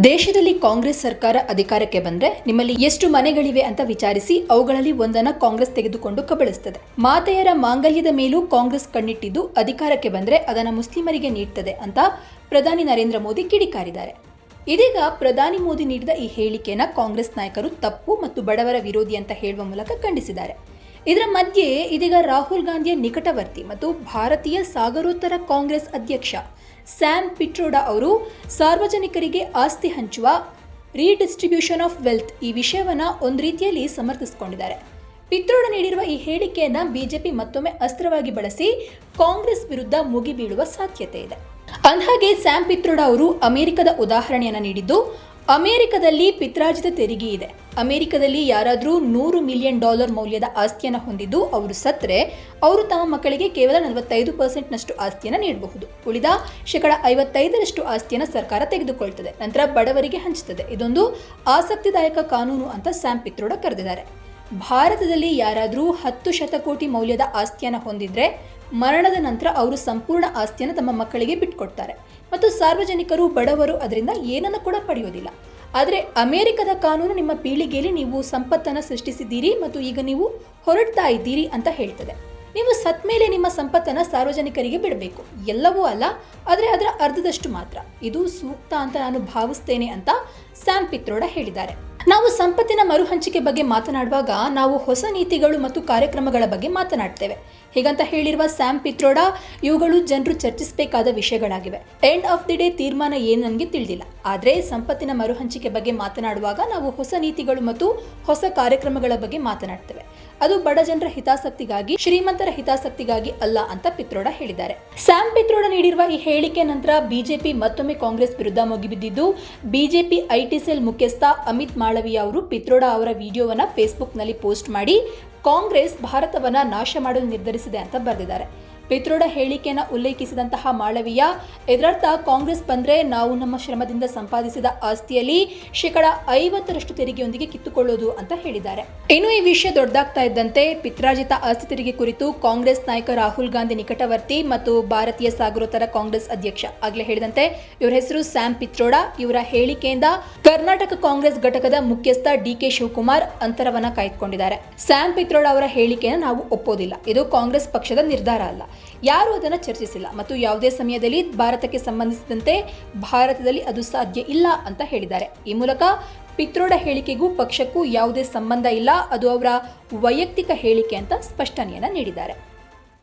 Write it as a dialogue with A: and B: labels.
A: ದೇಶದಲ್ಲಿ ಕಾಂಗ್ರೆಸ್ ಸರ್ಕಾರ ಅಧಿಕಾರಕ್ಕೆ ಬಂದ್ರೆ ನಿಮ್ಮಲ್ಲಿ ಎಷ್ಟು ಮನೆಗಳಿವೆ ಅಂತ ವಿಚಾರಿಸಿ ಅವುಗಳಲ್ಲಿ ಒಂದನ್ನ ಕಾಂಗ್ರೆಸ್ ತೆಗೆದುಕೊಂಡು ಕಬಳಿಸುತ್ತದೆ. ಮಾತೆಯರ ಮಾಂಗಲ್ಯದ ಮೇಲೂ ಕಾಂಗ್ರೆಸ್ ಕಣ್ಣಿಟ್ಟಿದ್ದು ಅಧಿಕಾರಕ್ಕೆ ಬಂದ್ರೆ ಅದನ್ನ ಮುಸ್ಲಿಮರಿಗೆ ನೀಡುತ್ತದೆ ಅಂತ ಪ್ರಧಾನಿ ನರೇಂದ್ರ ಮೋದಿ ಕಿಡಿಕಾರಿದ್ದಾರೆ. ಇದೀಗ ಪ್ರಧಾನಿ ಮೋದಿ ನೀಡಿದ ಈ ಹೇಳಿಕೆಯನ್ನ ಕಾಂಗ್ರೆಸ್ ನಾಯಕರು ತಪ್ಪು ಮತ್ತು ಬಡವರ ವಿರೋಧಿ ಅಂತ ಹೇಳುವ ಮೂಲಕ ಖಂಡಿಸಿದ್ದಾರೆ. ಇದರ ಮಧ್ಯೆ ಇದೀಗ ರಾಹುಲ್ ಗಾಂಧಿಯ ನಿಕಟವರ್ತಿ ಮತ್ತು ಭಾರತೀಯ ಸಾಗರೋತ್ತರ ಕಾಂಗ್ರೆಸ್ ಅಧ್ಯಕ್ಷ ಸ್ಯಾಮ್ ಪಿಟ್ರೋಡಾ ಅವರು ಸಾರ್ವಜನಿಕರಿಗೆ ಆಸ್ತಿ ಹಂಚುವ ರೀಡಿಸ್ಟ್ರಿಬ್ಯೂಷನ್ ಆಫ್ ವೆಲ್ತ್ ಈ ವಿಷಯವನ್ನ ಒಂದು ರೀತಿಯಲ್ಲಿ ಸಮರ್ಥಿಸಿಕೊಂಡಿದ್ದಾರೆ. ಪಿತ್ರೋಡಾ ನೀಡಿರುವ ಈ ಹೇಳಿಕೆಯನ್ನ ಬಿಜೆಪಿ ಮತ್ತೊಮ್ಮೆ ಅಸ್ತ್ರವಾಗಿ ಬಳಸಿ ಕಾಂಗ್ರೆಸ್ ವಿರುದ್ಧ ಮುಗಿಬೀಳುವ ಸಾಧ್ಯತೆ ಇದೆ. ಅಂದಹಾಗೆ ಸ್ಯಾಮ್ ಪಿತ್ರೋಡಾ ಅವರು ಅಮೆರಿಕದ ಉದಾಹರಣೆಯನ್ನ ನೀಡಿದ್ದು, ಅಮೆರಿಕದಲ್ಲಿ ಪಿತ್ರಾರ್ಜಿತ ತೆರಿಗೆ ಇದೆ. ಅಮೆರಿಕದಲ್ಲಿ ಯಾರಾದರೂ $100 ಮಿಲಿಯನ್ ಮೌಲ್ಯದ ಆಸ್ತಿಯನ್ನು ಹೊಂದಿದ್ದು ಅವರು ಸತ್ತರೆ ಅವರು ತಮ್ಮ ಮಕ್ಕಳಿಗೆ ಕೇವಲ 45% ಆಸ್ತಿಯನ್ನು ನೀಡಬಹುದು. ಉಳಿದ 55% ಆಸ್ತಿಯನ್ನು ಸರ್ಕಾರ ತೆಗೆದುಕೊಳ್ತದೆ, ನಂತರ ಬಡವರಿಗೆ ಹಂಚುತ್ತದೆ. ಇದೊಂದು ಆಸಕ್ತಿದಾಯಕ ಕಾನೂನು ಅಂತ ಸ್ಯಾಮ್ ಪಿತ್ರೋಡಾ ಕರೆದಿದ್ದಾರೆ. ಭಾರತದಲ್ಲಿ ಯಾರಾದರೂ 10 ಶತಕೋಟಿ ಮೌಲ್ಯದ ಆಸ್ತಿಯನ್ನು ಹೊಂದಿದ್ರೆ ಮರಣದ ನಂತರ ಅವರು ಸಂಪೂರ್ಣ ಆಸ್ತಿಯನ್ನು ತಮ್ಮ ಮಕ್ಕಳಿಗೆ ಬಿಟ್ಕೊಡ್ತಾರೆ ಮತ್ತು ಸಾರ್ವಜನಿಕರು ಬಡವರು ಅದರಿಂದ ಏನನ್ನು ಕೂಡ ಪಡೆಯೋದಿಲ್ಲ. ಆದರೆ ಅಮೆರಿಕದ ಕಾನೂನು ನಿಮ್ಮ ಪೀಳಿಗೆಯಲ್ಲಿ ನೀವು ಸಂಪತ್ತನ್ನು ಸೃಷ್ಟಿಸಿದ್ದೀರಿ ಮತ್ತು ಈಗ ನೀವು ಹೊರಡ್ತಾ ಇದ್ದೀರಿ ಅಂತ ಹೇಳ್ತದೆ. ನೀವು ಸತ್ ಮೇಲೆ ನಿಮ್ಮ ಸಂಪತ್ತನ್ನು ಸಾರ್ವಜನಿಕರಿಗೆ ಬಿಡಬೇಕು, ಎಲ್ಲವೂ ಅಲ್ಲ, ಆದರೆ ಅದರ ಅರ್ಧದಷ್ಟು ಮಾತ್ರ. ಇದು ಸೂಕ್ತ ಅಂತ ನಾನು ಭಾವಿಸ್ತೇನೆ ಅಂತ ಸ್ಯಾಮ್ ಪಿತ್ರೋಡಾ ಹೇಳಿದ್ದಾರೆ. ನಾವು ಸಂಪತ್ತಿನ ಮರುಹಂಚಿಕೆ ಬಗ್ಗೆ ಮಾತನಾಡುವಾಗ ನಾವು ಹೊಸ ನೀತಿಗಳು ಮತ್ತು ಕಾರ್ಯಕ್ರಮಗಳ ಬಗ್ಗೆ ಮಾತನಾಡ್ತೇವೆ. ಹೀಗಂತ ಹೇಳಿರುವ ಸ್ಯಾಮ್ ಪಿತ್ರೋಡಾ ಇವುಗಳು ಜನರು ಚರ್ಚಿಸಬೇಕಾದ ವಿಷಯಗಳಾಗಿವೆ. ಎಂಡ್ ಆಫ್ ದಿ ಡೇ ತೀರ್ಮಾನ ಏನು ನನಗೆ ತಿಳಿದಿಲ್ಲ. ಆದರೆ ಸಂಪತ್ತಿನ ಮರುಹಂಚಿಕೆ ಬಗ್ಗೆ ಮಾತನಾಡುವಾಗ ನಾವು ಹೊಸ ನೀತಿಗಳು ಮತ್ತು ಹೊಸ ಕಾರ್ಯಕ್ರಮಗಳ ಬಗ್ಗೆ ಮಾತನಾಡ್ತೇವೆ. ಅದು ಬಡ ಜನರ ಹಿತಾಸಕ್ತಿಗಾಗಿ, ಶ್ರೀಮಂತರ ಹಿತಾಸಕ್ತಿಗಾಗಿ ಅಲ್ಲ ಅಂತ ಪಿತ್ರೋಡಾ ಹೇಳಿದ್ದಾರೆ. ಸ್ಯಾಮ್ ಪಿತ್ರೋಡಾ ನೀಡಿರುವ ಈ ಹೇಳಿಕೆ ನಂತರ ಬಿಜೆಪಿ ಮತ್ತೊಮ್ಮೆ ಕಾಂಗ್ರೆಸ್ ವಿರುದ್ಧ ಮುಗಿಬಿದ್ದಿದ್ದು, ಬಿಜೆಪಿ ಐಟಿ ಸೆಲ್ ಮುಖ್ಯಸ್ಥ ಅಮಿತ್ ಮಾಳವಿಯಾ ಅವರು ಪಿತ್ರೋಡಾ ಅವರ ವಿಡಿಯೋವನ್ನ ಫೇಸ್ಬುಕ್ನಲ್ಲಿ ಪೋಸ್ಟ್ ಮಾಡಿ ಕಾಂಗ್ರೆಸ್ ಭಾರತವನ್ನ ನಾಶ ಮಾಡಲು ನಿರ್ಧರಿಸಿದೆ ಅಂತ ಬರೆದಿದ್ದಾರೆ. ಪಿತ್ರೋಡಾ ಹೇಳಿಕೆಯನ್ನು ಉಲ್ಲೇಖಿಸಿದಂತಹ ಮಾಳವಿಯಾ, ಇದರರ್ಥ ಕಾಂಗ್ರೆಸ್ ಬಂದ್ರೆ ನಾವು ನಮ್ಮ ಶ್ರಮದಿಂದ ಸಂಪಾದಿಸಿದ ಆಸ್ತಿಯಲ್ಲಿ 50% ತೆರಿಗೆಯೊಂದಿಗೆ ಕಿತ್ತುಕೊಳ್ಳೋದು ಅಂತ ಹೇಳಿದ್ದಾರೆ. ಇನ್ನು ಈ ವಿಷಯ ದೊಡ್ಡದಾಗ್ತಾ ಇದ್ದಂತೆ ಪಿತ್ರಾರ್ಜಿತ ಆಸ್ತಿ ತೆರಿಗೆ ಕುರಿತು ಕಾಂಗ್ರೆಸ್ ನಾಯಕ ರಾಹುಲ್ ಗಾಂಧಿ ನಿಕಟವರ್ತಿ ಮತ್ತು ಭಾರತೀಯ ಸಾಗರೋತ್ತರ ಕಾಂಗ್ರೆಸ್ ಅಧ್ಯಕ್ಷ ಆಗಲೇ ಹೇಳಿದಂತೆ ಇವರ ಹೆಸರು ಸ್ಯಾಮ್ ಪಿತ್ರೋಡಾ. ಇವರ ಹೇಳಿಕೆಯಿಂದ ಕರ್ನಾಟಕ ಕಾಂಗ್ರೆಸ್ ಘಟಕದ ಮುಖ್ಯಸ್ಥ ಡಿಕೆ ಶಿವಕುಮಾರ್ ಅಂತರವನ್ನ ಕಾಯ್ದುಕೊಂಡಿದ್ದಾರೆ. ಸ್ಯಾಮ್ ಪಿತ್ರೋಡಾ ಅವರ ಹೇಳಿಕೆಯನ್ನು ನಾವು ಒಪ್ಪೋದಿಲ್ಲ, ಇದು ಕಾಂಗ್ರೆಸ್ ಪಕ್ಷದ ನಿರ್ಧಾರ ಅಲ್ಲ, ಯಾರು ಅದನ್ನು ಚರ್ಚಿಸಿಲ್ಲ ಮತ್ತು ಯಾವುದೇ ಸಮಯದಲ್ಲಿ ಭಾರತಕ್ಕೆ ಸಂಬಂಧಿಸಿದಂತೆ ಭಾರತದಲ್ಲಿ ಅದು ಸಾಧ್ಯ ಇಲ್ಲ ಅಂತ ಹೇಳಿದ್ದಾರೆ. ಈ ಮೂಲಕ ಪಿತ್ರೋಡಾ ಹೇಳಿಕೆಗೂ ಪಕ್ಷಕ್ಕೂ ಯಾವುದೇ ಸಂಬಂಧ ಇಲ್ಲ, ಅದು ಅವರ ವೈಯಕ್ತಿಕ ಹೇಳಿಕೆ ಅಂತ ಸ್ಪಷ್ಟನೆಯನ್ನ ನೀಡಿದ್ದಾರೆ.